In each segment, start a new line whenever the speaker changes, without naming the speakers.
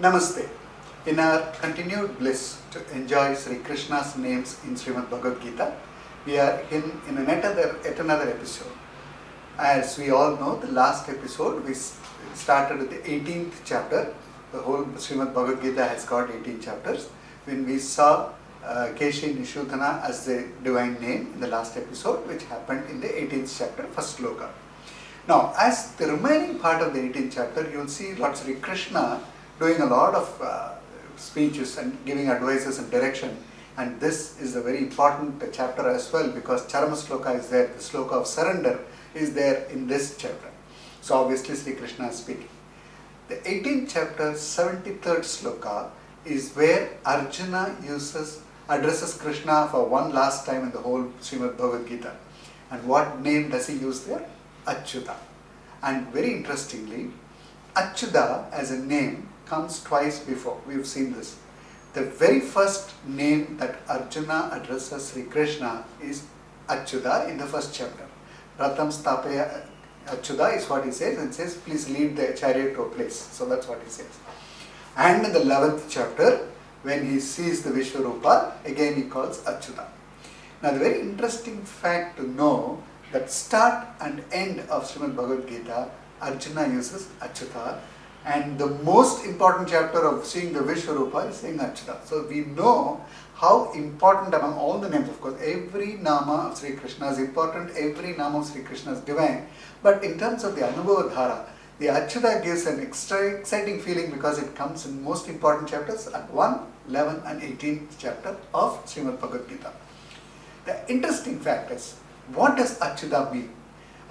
Namaste. In our continued bliss to enjoy Sri Krishna's names in Srimad Bhagavad Gita, we are in yet another episode. As we all know, the last episode we started with the 18th chapter. The whole Srimad Bhagavad Gita has got 18 chapters. When we saw Keshi Nishudhana as the divine name in the last episode, which happened in the 18th chapter, first sloka. Now, as the remaining part of the 18th chapter, you will see Lord Sri Krishna doing a lot of speeches and giving advices and direction. And this is a very important chapter as well, because Charama Sloka is there, the sloka of surrender is there in this chapter. So obviously Sri Krishna is speaking. The 18th chapter, 73rd sloka is where Arjuna addresses Krishna for one last time in the whole Srimad Bhagavad Gita. And what name does he use there? Achyuta. And very interestingly, Achyuta as a name comes twice before. We've seen this. The very first name that Arjuna addresses Sri Krishna is Achyuta in the first chapter. Ratam Stapaya Achyuta is what he says, and says, please lead the chariot to a place. So that's what he says. And in the 11th chapter, when he sees the Vishwarupa, again he calls Achyuta. Now the very interesting fact to know that start and end of Srimad Bhagavad Gita, Arjuna uses Achyuta, and the most important chapter of seeing the Vishwarupa is saying Achyuta. So we know how important among all the names. Of course, every nama of Sri Krishna is important, every nama of Sri Krishna is divine, but in terms of the Anubhava-dhara, the Achyuta gives an extra exciting feeling because it comes in most important chapters at 1, 11 and 18th chapter of Srimad Bhagavad Gita. The interesting fact is, what does Achyuta mean?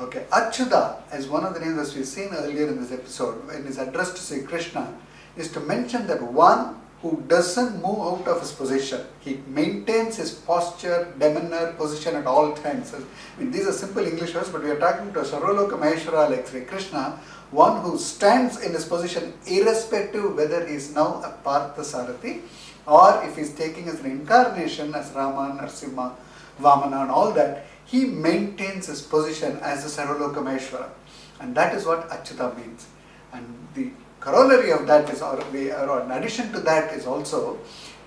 Okay, Achyuta, as one of the names as we've seen earlier in this episode, when it's addressed to Sri Krishna, is to mention that one who doesn't move out of his position. He maintains his posture, demeanor, position at all times. These are simple English words, but we are talking to a Sarvaloka Maheshwara like Sri Krishna, one who stands in his position irrespective whether he is now a Partha Sarathi or if he is taking as an incarnation as Rama, Narsimha, Vamana and all that. He maintains his position as a Sarvaloka Maheshwara, and that is what Achyuta means. And the corollary of that is, or in addition to that, is also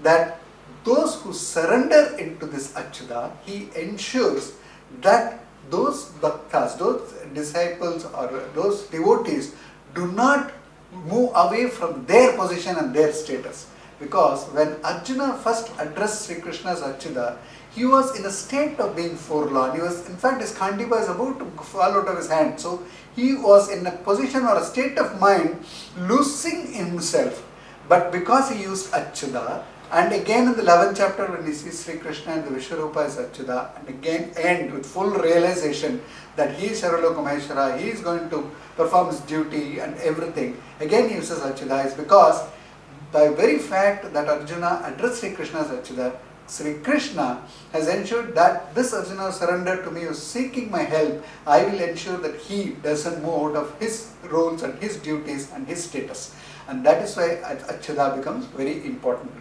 that those who surrender into this Achyuta, he ensures that those bhaktas, those disciples or those devotees do not move away from their position and their status. Because when Arjuna first addressed Sri Krishna as Achyuta, he was in a state of being forlorn. He was, in fact, his Khandiba is about to fall out of his hand. So he was in a position or a state of mind losing himself. But because he used Achyuta, and again in the 11th chapter when he sees Sri Krishna and the Vishwarupa is Achyuta, and again end with full realization that he is Sarvaloka Maheshwara, he is going to perform his duty and everything. Again he uses Achyuta, is because by very fact that Arjuna addressed Sri Krishna as Achyuta, Sri Krishna has ensured that this Arjuna surrendered to me, who is seeking my help. I will ensure that he doesn't move out of his roles and his duties and his status. And that is why Achyuta becomes very important.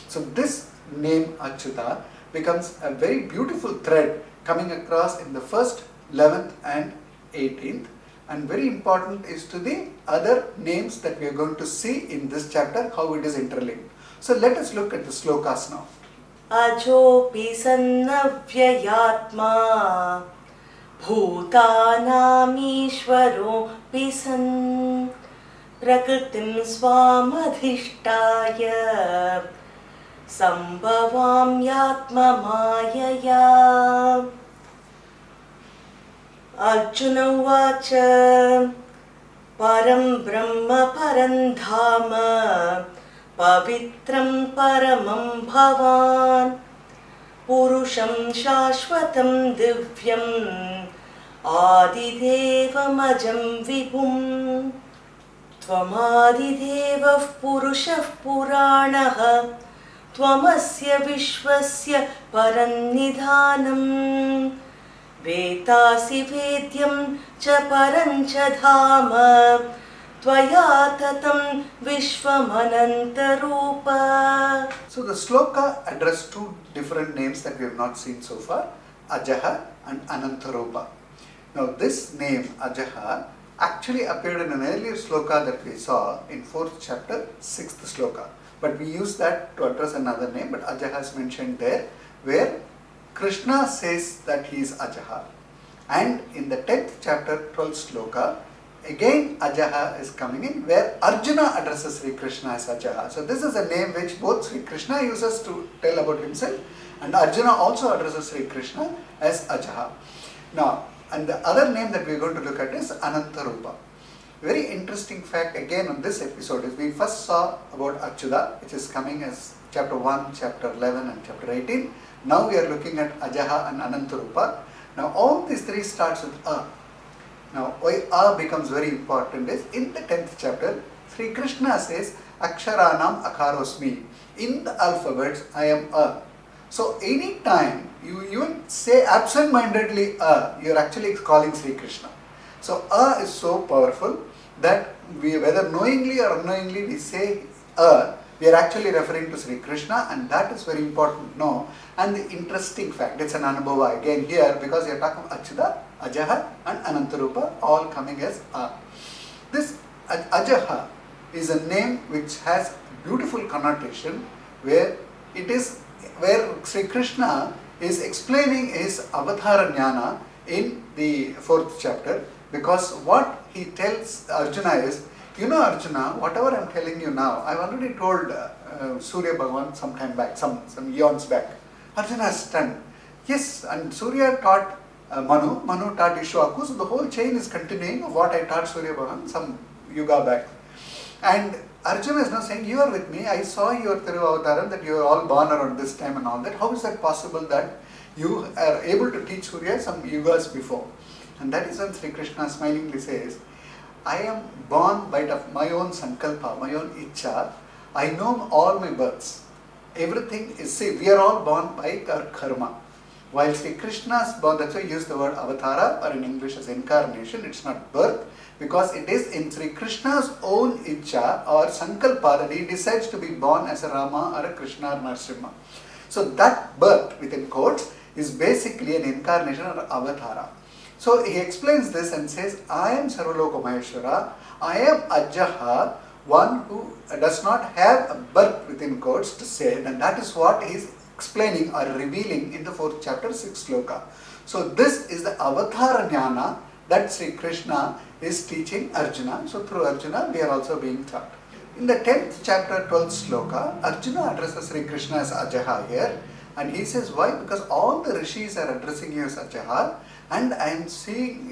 So this name Achyuta becomes a very beautiful thread coming across in the first, 11th and 18th. And very important is to the other names that we are going to see in this chapter, how it is interlinked. So let us look at the slokas now.
Ajopi sannavyayatma bhutanamishvaropi san prakritim swamadhishtaya sambhavamyatma mayaya. Arjuna uvacha param brahma parandhama pavitram paramam bhavan purusham shashvatam divyam adidevam ajam vibhum tvamadidevah purushah puranah tvamasya vishvasya parannidhanam vetasi vedyam cha parancha dhama tvaya tatam vishvamanantarupa.
So the sloka addressed two different names that we have not seen so far, Ajaha and Anantarupa. Now this name Ajaha actually appeared in an earlier sloka that we saw in 4th chapter, 6th sloka. But we use that to address another name, but Ajaha is mentioned there, where Krishna says that he is Ajaha. And in the 10th chapter, 12th sloka, again Ajaha is coming in, where Arjuna addresses Sri Krishna as Ajaha. So this is a name which both Sri Krishna uses to tell about himself, and Arjuna also addresses Sri Krishna as Ajaha. Now, and the other name that we are going to look at is Anantarupa. Very interesting fact again on this episode is we first saw about Achyuta, which is coming as chapter 1, chapter 11 and chapter 18. Now we are looking at Ajaha and Anantarupa. Now all these three starts with A. Now why A becomes very important is in the 10th chapter, Sri Krishna says Aksharanam Akarosmi. In the alphabets I am A. So any time you even say absent-mindedly you are actually calling Sri Krishna. So A is so powerful that we, whether knowingly or unknowingly we say we are actually referring to Sri Krishna, and that is very important to know. And the interesting fact, it's an anubhava again here, because we are talking about Achyuta, Ajaha and Anantarupa all coming as A. This Ajaha is a name which has beautiful connotation, where it is where Sri Krishna is explaining his avatara jnana in the 4th chapter, because what he tells Arjuna is, you know Arjuna, whatever I am telling you now, I have already told Surya Bhagavan some time back, some eons back. Arjuna is stunned. Yes, and Surya taught Manu taught Ishwaku, so the whole chain is continuing of what I taught Surya Bhagavan some yuga back. And Arjuna is now saying, you are with me, I saw your Tiruvavataram, that you are all born around this time and all that. How is that possible that you are able to teach Surya some yugas before? And that is when Sri Krishna smilingly says, I am born by my own sankalpa, my own icha. I know all my births. Everything is, see, we are all born by our karma. While Sri Krishna's born, that's why I use the word avatara, or in English as incarnation, it's not birth, because it is in Sri Krishna's own icha or sankalpa that he decides to be born as a Rama or a Krishna or Narasimha. So that birth, within quotes, is basically an incarnation or avatara. So he explains this and says, I am Sarvaloka Maheshwara, I am Ajaha, one who does not have a birth within quotes to say, and that is what he is explaining or revealing in the 4th chapter, 6th sloka. So this is the avatara jnana that Sri Krishna is teaching Arjuna. So through Arjuna we are also being taught. In the 10th chapter, 12th sloka, Arjuna addresses Sri Krishna as Ajaha here, and he says why? Because all the rishis are addressing you as Ajaha, and I am seeing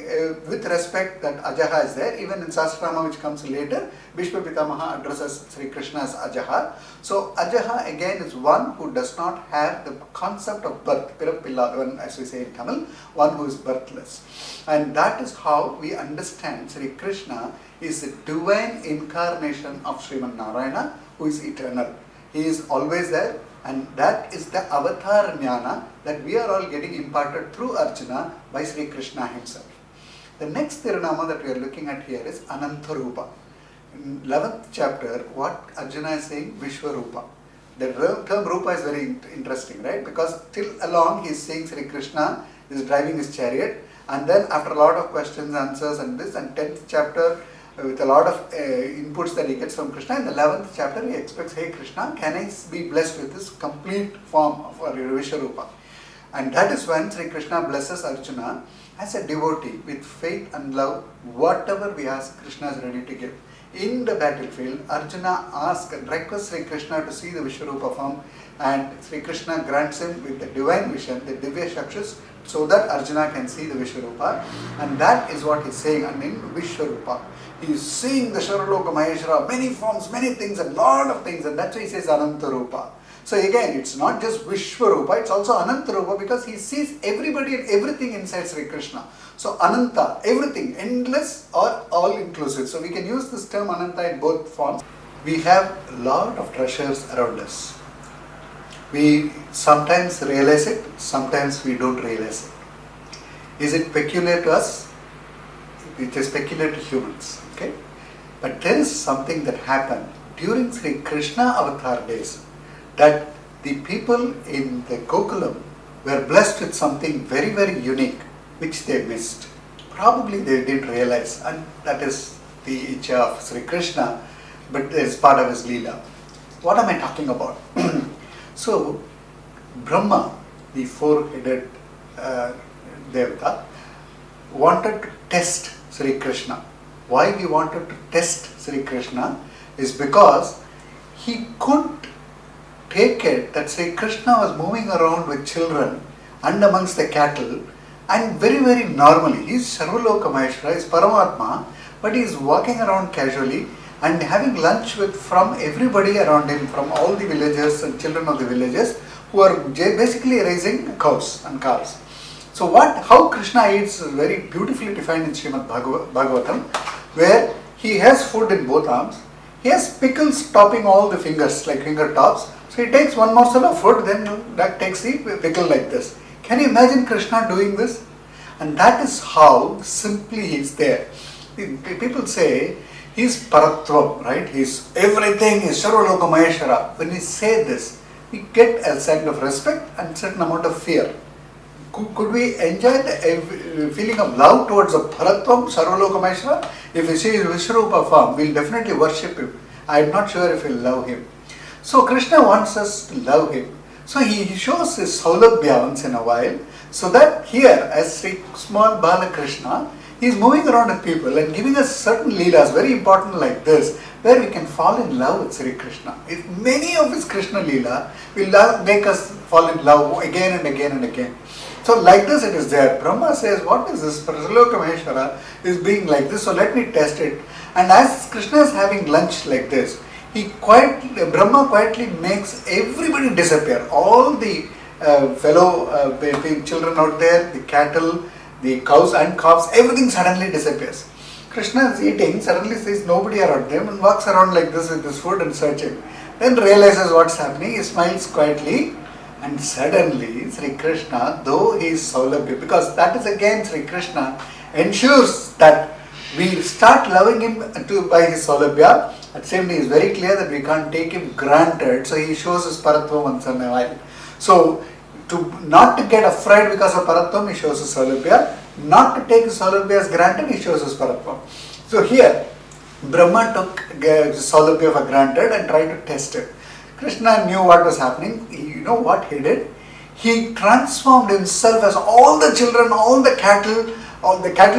with respect that Ajaha is there. Even in Sahasrama, which comes later, Bhishma Pitamaha addresses Sri Krishna as Ajaha. So Ajaha again is one who does not have the concept of birth, Pirappilla, as we say in Tamil, one who is birthless. And that is how we understand Sri Krishna is the divine incarnation of Sriman Narayana, who is eternal. He is always there, and that is the avatar jnana that we are all getting imparted through Arjuna by Sri Krishna himself. The next Tirunama that we are looking at here is Anantarupa. In 11th chapter, what Arjuna is saying, Vishwarupa. The term Rupa is very interesting, right? Because till along he is saying Sri Krishna is driving his chariot, and then after a lot of questions, answers and this, and 10th chapter with a lot of inputs that he gets from Krishna, in the 11th chapter he expects, hey Krishna, can I be blessed with this complete form of Vishwarupa? And that is when Sri Krishna blesses Arjuna as a devotee with faith and love. Whatever we ask, Krishna is ready to give. In the battlefield, Arjuna asks and requests Sri Krishna to see the Vishwarupa form, and Sri Krishna grants him with the divine vision, the Divya Shakshus, so that Arjuna can see the Vishwarupa. And that is what he is saying, and in Vishwarupa he is seeing the Sarvaloka Maheshwara, many forms, many things, a lot of things, and that's why he says Anantarupa. So again, it's not just Vishwarupa, it's also Anantarupa, because he sees everybody and everything inside Sri Krishna. So Ananta, everything, endless or all-inclusive. So we can use this term Ananta in both forms. We have a lot of treasures around us. We sometimes realize it, sometimes we don't realize it. Is it peculiar to us? It is peculiar to humans. Okay? But there is something that happened during Sri Krishna avatar days, that the people in the Gokulam were blessed with something very, very unique, which they missed. probably they didn't realize, and that is the Icha of Sri Krishna, but it's part of his Leela. What am I talking about? So, Brahma, the four-headed Devata, wanted to test Sri Krishna. Why he wanted to test Sri Krishna is because he couldn't take it that Sri Krishna was moving around with children and amongst the cattle, and very, very normally. He is Sarvaloka Maheshwara, he is Paramatma, but he is walking around casually and having lunch with from everybody around him, from all the villagers and children of the villages who are basically raising cows and calves. So how Krishna eats is very beautifully defined in Srimad Bhagavatam, where he has food in both arms, he has pickles topping all the fingers like finger tops. So he takes one morsel of food, then that takes the pickle like this. Can you imagine Krishna doing this? And that is how simply he is there. People say he is Paratvam, right? He is everything, he is Sarvaloka Maheshwara. When we say this, we get a certain of respect and certain amount of fear. Could we enjoy the feeling of love towards a Paratvam, Sarvaloka Maheshwara? If we see his Vishwarupa form, we will definitely worship him. I am not sure if we will love him. So Krishna wants us to love him. So he shows his Saulabhya once in a while, so that here as Sri small Bala Krishna, he is moving around with people and giving us certain leelas, very important like this, where we can fall in love with Sri Krishna. If many of his Krishna leela will make us fall in love again and again and again. So like this it is there. Brahma says, what is this? Sarvaloka Maheshwara is being like this, so let me test it. And as Krishna is having lunch like this, Brahma quietly makes everybody disappear. All the fellow children out there, the cattle, the cows and calves, everything suddenly disappears. Krishna is eating, suddenly sees nobody around him and walks around like this with his food and searching. Then realizes what's happening, he smiles quietly, and suddenly Sri Krishna, though he is Saulabhya, because that is again Sri Krishna, ensures that we start loving him by his Saulabhya. At the same time, he is very clear that we can't take him granted, so he shows his Paratvam once in a while. So, not to get afraid because of Paratvam, he shows his Saulabhya. Not to take his Saulabhya as granted, he shows his Paratvam. So here, Brahma took Saulabhya for granted and tried to test it. Krishna knew what was happening. You know what he did? He transformed himself as all the children, all the cattle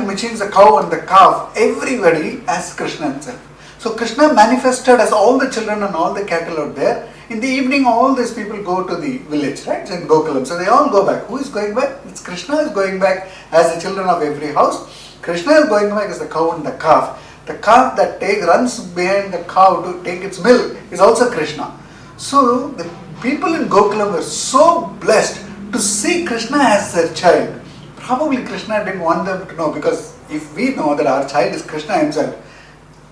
which means the cow and the calf, everybody as Krishna himself. So Krishna manifested as all the children and all the cattle out there. In the evening, all these people go to the village, right? In Gokulam. So they all go back. Who is going back? It's Krishna is going back as the children of every house. Krishna is going back as the cow and the calf. The calf that runs behind the cow to take its milk is also Krishna. So the people in Gokulam were so blessed to see Krishna as their child. Probably Krishna didn't want them to know, because if we know that our child is Krishna himself,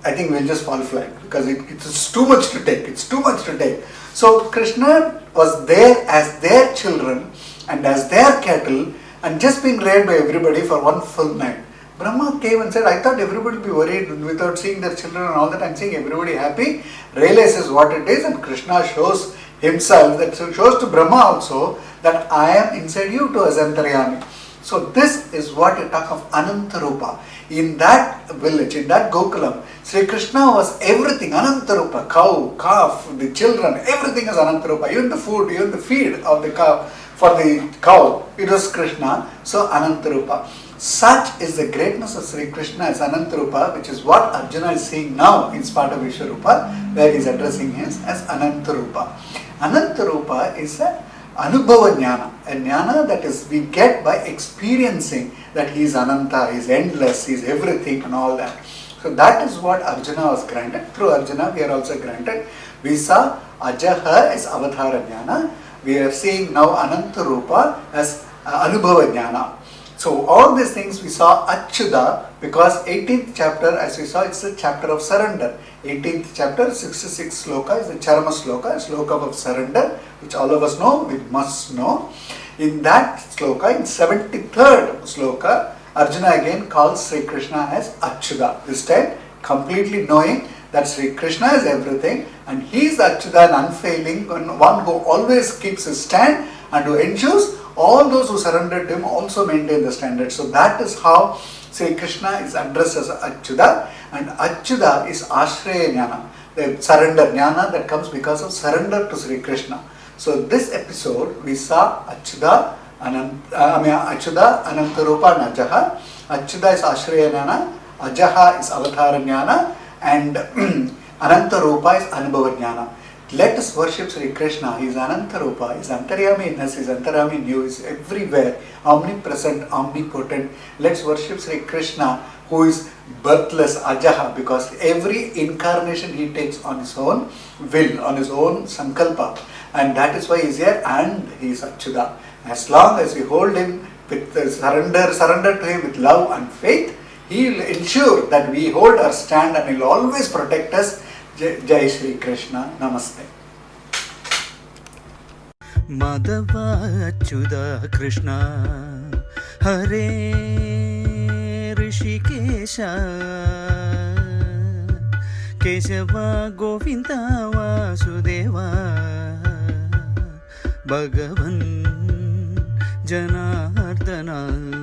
I think we'll just fall flat, because it's too much to take. It's too much to take. So Krishna was there as their children and as their cattle and just being reared by everybody for one full night. Brahma came and said, I thought everybody would be worried without seeing their children and all that. I'm seeing everybody happy. Realizes what it is, and Krishna shows himself, that shows to Brahma also that I am inside you too as Antaryami. So this is what you talk of Anantarupa. In that village, in that Gokulam, Sri Krishna was everything, Anantarupa, cow, calf, the children, everything is Anantarupa. Even the food, even the feed of the cow, for the cow, it was Krishna, so Anantarupa. Such is the greatness of Sri Krishna as Anantarupa, which is what Arjuna is seeing now in part of Vishwarupa, where he is addressing him as Anantarupa. Anantarupa is a Anubhava Jnana, a Jnana that is we get by experiencing that he is Ananta, he is endless, he is everything and all that. So that is what Arjuna was granted. Through Arjuna we are also granted. We saw Ajaha as Avadhara Jnana. We are seeing now Anantarupa as Anubhava Jnana. So all these things we saw Achyuta, because 18th chapter, as we saw, it's a chapter of surrender. 18th chapter, 66 sloka is the Charama sloka, sloka of surrender, which all of us know, we must know. In that sloka, in 73rd sloka, Arjuna again calls Sri Krishna as Achyuta. This time, completely knowing that Sri Krishna is everything and he is Achyuta, an unfailing one who always keeps his stand and who ensures all those who surrendered to him also maintain the standard. So that is how Sri Krishna is addressed as Achyuta, and Achyuta is Ashraya Jnana, the surrender jnana that comes because of surrender to Sri Krishna. So this episode we saw Achyuta, Achyuta, Anantarupa and Ajaha. Achyuta is Ashraya Jnana, Ajaha is Avatara Jnana, and Anantarupa is Anubhava Jnana. Let us worship Sri Krishna. He is Anantarupa, he is Antaryami in us, he is Antaryami in you, he is everywhere, omnipresent, omnipotent. Let's worship Sri Krishna, who is birthless, Ajaha, because every incarnation he takes on his own will, on his own sankalpa, and that is why he is here, and he is Achyuta. As long as we hold him with surrender to him with love and faith, he will ensure that we hold our stand and he will always protect us. Jai Shri Krishna. Namaste.
Madhava Achyuta Krishna Hare Rishikesha Kesava Govinda Vasudeva Bhagavan Janardana